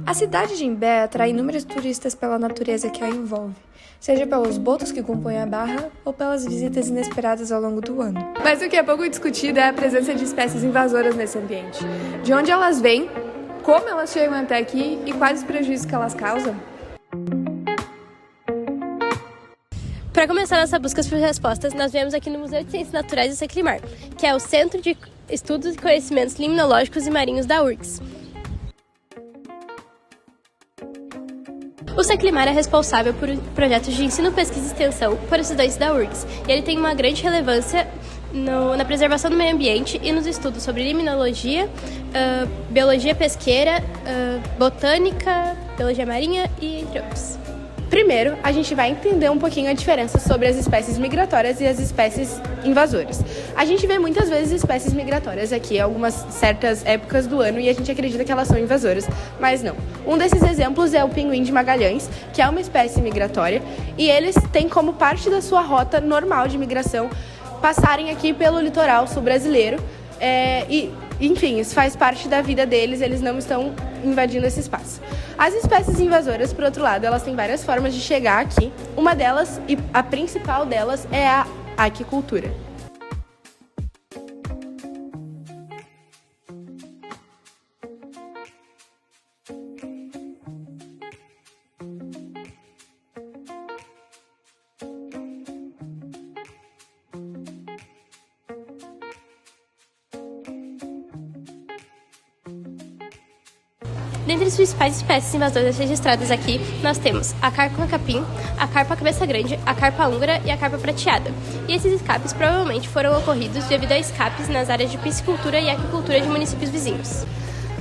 A cidade de Imbé atrai inúmeros turistas pela natureza que a envolve, seja pelos botos que compõem a barra ou pelas visitas inesperadas ao longo do ano. Mas o que é pouco discutido é a presença de espécies invasoras nesse ambiente. De onde elas vêm, como elas chegam até aqui e quais os prejuízos que elas causam? Para começar nossa busca por respostas, nós viemos aqui no Museu de Ciências Naturais do Seclimar, que é o Centro de Estudos e Conhecimentos Limnologicos e Marinhos da URGS. O Seclimar é responsável por projetos de ensino, pesquisa e extensão para estudantes da URGS, e ele tem uma grande relevância na preservação do meio ambiente e nos estudos sobre limnologia, biologia pesqueira, botânica, biologia marinha e entre outros. Primeiro, a gente vai entender um pouquinho a diferença sobre as espécies migratórias e as espécies invasoras. A gente vê muitas vezes espécies migratórias aqui em algumas certas épocas do ano e a gente acredita que elas são invasoras, mas não. Um desses exemplos é o pinguim de Magalhães, que é uma espécie migratória, e eles têm como parte da sua rota normal de migração passarem aqui pelo litoral sul brasileiro enfim, isso faz parte da vida deles, eles não estão invadindo esse espaço. As espécies invasoras, por outro lado, elas têm várias formas de chegar aqui. Uma delas, e a principal delas, é a aquicultura. Dentre as principais espécies invasoras registradas aqui, nós temos a carpa capim, a carpa cabeça grande, a carpa húngara e a carpa prateada. E esses escapes provavelmente foram ocorridos devido a escapes nas áreas de piscicultura e aquicultura de municípios vizinhos.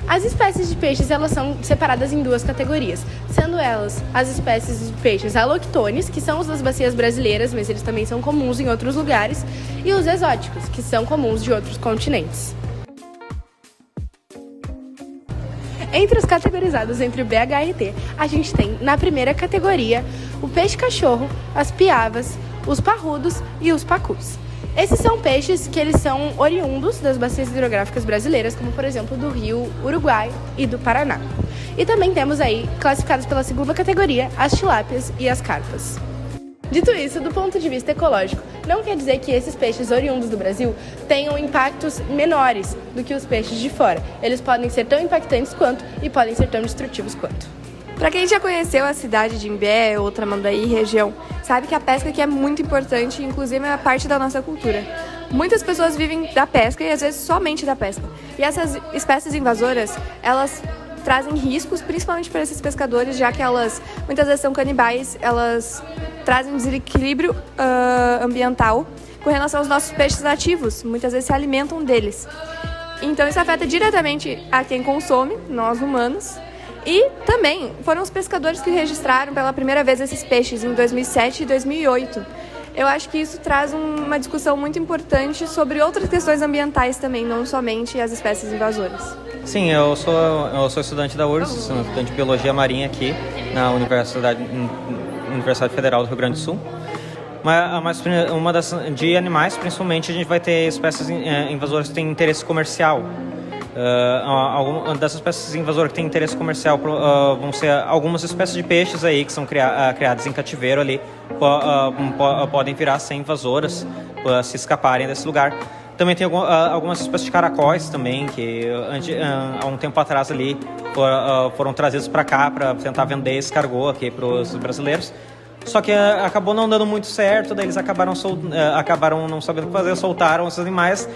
As espécies de peixes elas são separadas em duas categorias, sendo elas as espécies de peixes aloctones, que são os das bacias brasileiras, mas eles também são comuns em outros lugares, e os exóticos, que são comuns de outros continentes. Entre os categorizados entre o BHRT, a gente tem, na primeira categoria, o peixe-cachorro, as piavas, os parrudos e os pacus. Esses são peixes que eles são oriundos das bacias hidrográficas brasileiras, como por exemplo do Rio Uruguai e do Paraná. E também temos aí, classificados pela segunda categoria, as tilápias e as carpas. Dito isso, do ponto de vista ecológico, não quer dizer que esses peixes oriundos do Brasil tenham impactos menores do que os peixes de fora. Eles podem ser tão impactantes quanto e podem ser tão destrutivos quanto. Para quem já conheceu a cidade de Imbé ou Tramandaí região, sabe que a pesca aqui é muito importante, inclusive é parte da nossa cultura. Muitas pessoas vivem da pesca e às vezes somente da pesca. E essas espécies invasoras, elas trazem riscos, principalmente para esses pescadores, já que elas muitas vezes são canibais, elas trazem um desequilíbrio ambiental com relação aos nossos peixes nativos, muitas vezes se alimentam deles. Então isso afeta diretamente a quem consome, nós humanos, e também foram os pescadores que registraram pela primeira vez esses peixes em 2007 e 2008. Eu acho que isso traz uma discussão muito importante sobre outras questões ambientais também, não somente as espécies invasoras. Sim, eu sou estudante da URGS, sou estudante de Biologia Marinha aqui na Universidade Federal do Rio Grande do Sul. Mas de animais, principalmente, a gente vai ter espécies invasoras que têm interesse comercial. Dessas espécies invasoras que têm interesse comercial vão ser algumas espécies de peixes aí que são criadas em cativeiro ali, podem virar ser invasoras se escaparem desse lugar. Também tem algumas espécies de caracóis também, que há um tempo atrás ali foram trazidos para cá para tentar vender escargot aqui para os brasileiros. Só que acabou não dando muito certo, daí eles acabaram não sabendo o que fazer, soltaram esses animais.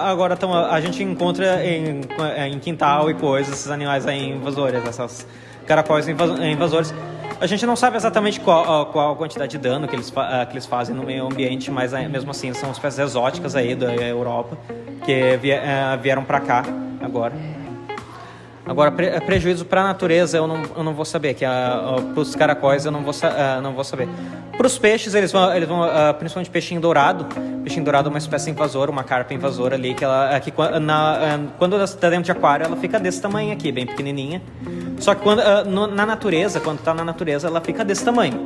Agora a gente encontra em quintal e coisas, esses animais aí invasores, essas caracóis invasores. A gente não sabe exatamente qual a quantidade de dano que eles fazem no meio ambiente, mas mesmo assim são espécies exóticas aí da Europa que vieram para cá agora. Agora, prejuízo para a natureza eu não vou saber, que para os caracóis eu não vou saber. Para os peixes, eles vão principalmente peixinho dourado. Peixinho dourado é uma espécie invasora, uma carpa invasora ali, quando está dentro de aquário, ela fica desse tamanho aqui, bem pequenininha. Só que quando está na natureza, ela fica desse tamanho.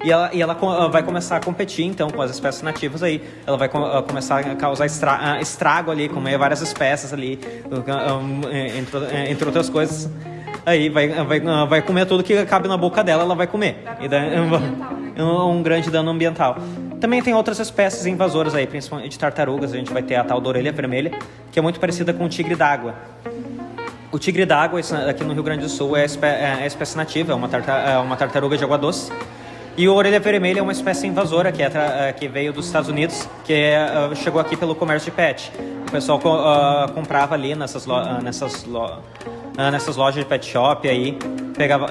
E ela vai começar a competir, então, com as espécies nativas aí. Ela vai começar a causar estrago ali, comer várias espécies ali, entre outras coisas. aí vai comer tudo que cabe na boca dela, ela vai comer. E daí, um grande dano ambiental. Também tem outras espécies invasoras aí, principalmente de tartarugas. A gente vai ter a tal da orelha vermelha, que é muito parecida com o tigre d'água. O tigre d'água, aqui no Rio Grande do Sul, é a espécie nativa, é uma tartaruga de água doce. E a orelha vermelha é uma espécie invasora que veio dos Estados Unidos, que chegou aqui pelo comércio de pet. O pessoal comprava ali nessas lojas de pet shop aí,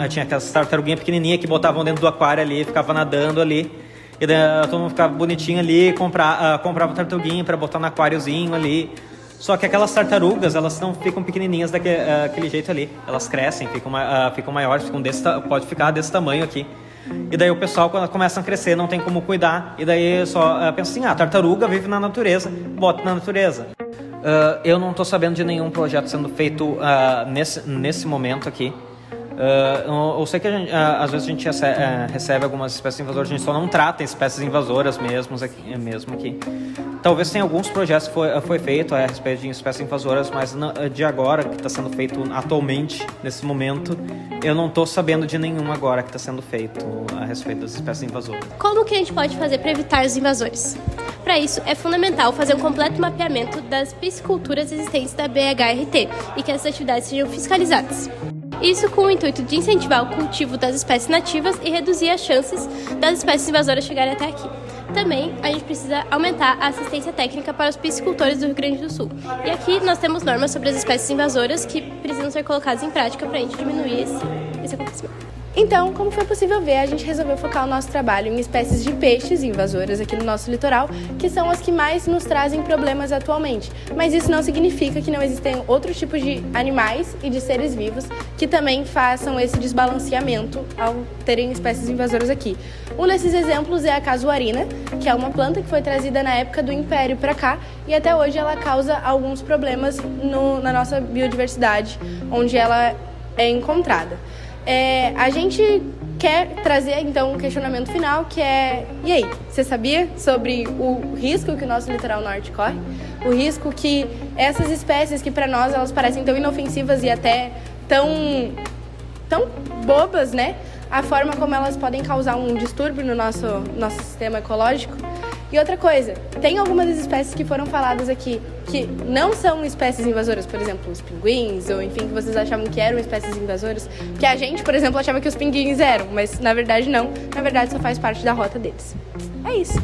tinha aquelas tartaruguinhas pequenininhas que botavam dentro do aquário ali, ficava nadando ali. E daí todo mundo ficava bonitinho ali, comprava tartaruguinha para botar no aquáriozinho ali. Só que aquelas tartarugas, elas não ficam pequenininhas daquele jeito ali. Elas crescem, ficam maiores, pode ficar desse tamanho aqui. E daí o pessoal, quando começam a crescer, não tem como cuidar. E daí só pensa assim, a tartaruga vive na natureza, bota na natureza. Eu não estou sabendo de nenhum projeto sendo feito nesse momento aqui. Eu sei que às vezes a gente recebe algumas espécies invasoras, a gente só não trata espécies invasoras mesmo aqui. Talvez tenha alguns projetos que foi feito a respeito de espécies invasoras, mas de agora, que está sendo feito atualmente, nesse momento, eu não estou sabendo de nenhum agora que está sendo feito a respeito das espécies invasoras. Como que a gente pode fazer para evitar os invasores? Para isso, é fundamental fazer um completo mapeamento das pisciculturas existentes da BHRT e que essas atividades sejam fiscalizadas. Isso com o intuito de incentivar o cultivo das espécies nativas e reduzir as chances das espécies invasoras chegarem até aqui. Também, a gente precisa aumentar a assistência técnica para os piscicultores do Rio Grande do Sul. E aqui nós temos normas sobre as espécies invasoras que precisam ser colocadas em prática para a gente diminuir esse acontecimento. Então, como foi possível ver, a gente resolveu focar o nosso trabalho em espécies de peixes invasoras aqui no nosso litoral, que são as que mais nos trazem problemas atualmente. Mas isso não significa que não existem outros tipos de animais e de seres vivos que também façam esse desbalanceamento ao terem espécies invasoras aqui. Um desses exemplos é a casuarina, que é uma planta que foi trazida na época do Império para cá e até hoje ela causa alguns problemas na nossa biodiversidade, onde ela é encontrada. A gente quer trazer, então, um questionamento final, que é... E aí, você sabia sobre o risco que o nosso litoral norte corre? O risco que essas espécies, que para nós elas parecem tão inofensivas e até tão bobas, né? A forma como elas podem causar um distúrbio no nosso sistema ecológico. E outra coisa, tem algumas das espécies que foram faladas aqui que não são espécies invasoras, por exemplo, os pinguins, ou enfim, que vocês achavam que eram espécies invasoras, que a gente, por exemplo, achava que os pinguins eram, mas na verdade não, na verdade só faz parte da rota deles. É isso.